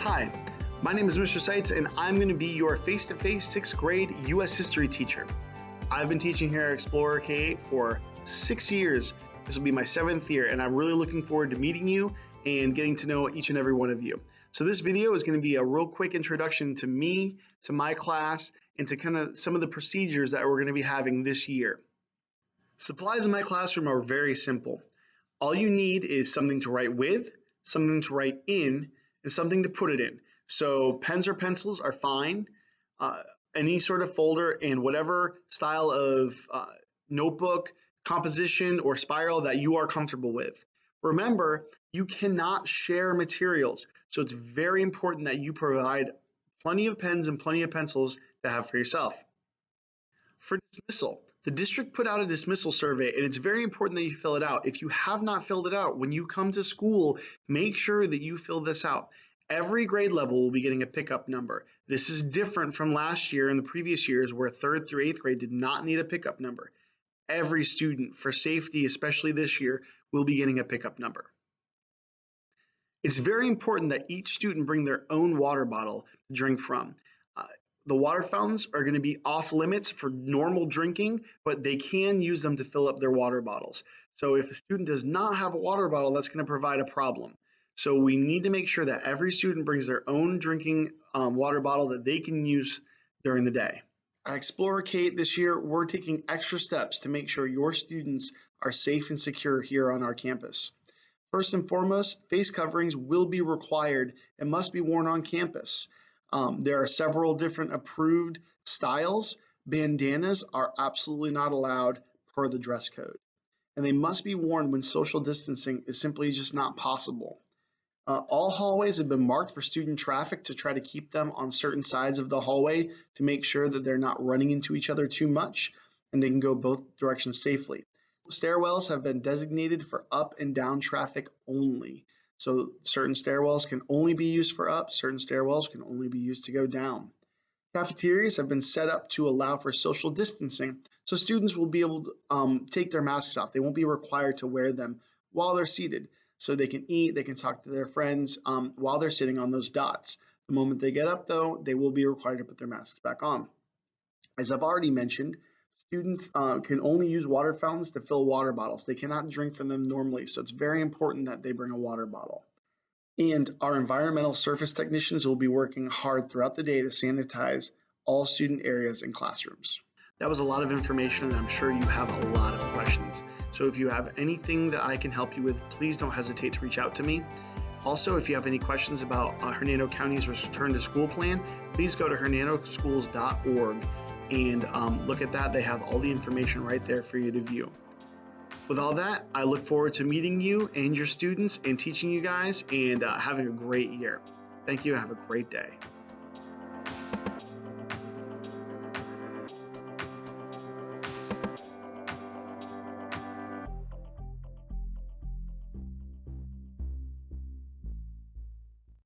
Hi, my name is Mr. Seitz, and I'm going to be your face-to-face 6th grade U.S. history teacher. I've been teaching here at Explorer K-8 for 6 years. This will be my 7th year, and I'm really looking forward to meeting you and getting to know each and every one of you. So this video is going to be a real quick introduction to me, to my class, and to kind of some of the procedures that we're going to be having this year. Supplies in my classroom are very simple. All you need is something to write with, something to write in, and something to put it in. So pens or pencils are fine, any sort of folder, and whatever style of notebook, composition, or spiral that you are comfortable with. Remember, you cannot share materials, so it's very important that you provide plenty of pens and plenty of pencils to have for yourself. For dismissal, the district put out a dismissal survey, and it's very important that you fill it out. If you have not filled it out, when you come to school, make sure that you fill this out. Every grade level will be getting a pickup number. This is different from last year and the previous years where 3rd through 8th grade did not need a pickup number. Every student, for safety, especially this year, will be getting a pickup number. It's very important that each student bring their own water bottle to drink from. The water fountains are going to be off limits for normal drinking, but they can use them to fill up their water bottles. So if a student does not have a water bottle, that's going to provide a problem. So we need to make sure that every student brings their own drinking water bottle that they can use during the day. At Explorer K-8 this year, we're taking extra steps to make sure your students are safe and secure here on our campus. First and foremost, face coverings will be required and must be worn on campus. There are several different approved styles. Bandanas are absolutely not allowed per the dress code, and they must be worn when social distancing is simply just not possible. All hallways have been marked for student traffic to try to keep them on certain sides of the hallway to make sure that they're not running into each other too much and they can go both directions safely. Stairwells have been designated for up and down traffic only. So certain stairwells can only be used for up, certain stairwells can only be used to go down. Cafeterias have been set up to allow for social distancing, so students will be able to take their masks off. They won't be required to wear them while they're seated. So they can eat, they can talk to their friends while they're sitting on those dots. The moment they get up, though, they will be required to put their masks back on. As I've already mentioned, students can only use water fountains to fill water bottles. They cannot drink from them normally, so it's very important that they bring a water bottle. And our environmental surface technicians will be working hard throughout the day to sanitize all student areas and classrooms. That was a lot of information, and I'm sure you have a lot of questions. So if you have anything that I can help you with, please don't hesitate to reach out to me. Also, if you have any questions about Hernando County's return to school plan, please go to hernandoschools.org and look at that. They have all the information right there for you to view. With all that, I look forward to meeting you and your students and teaching you guys and having a great year. Thank you and have a great day.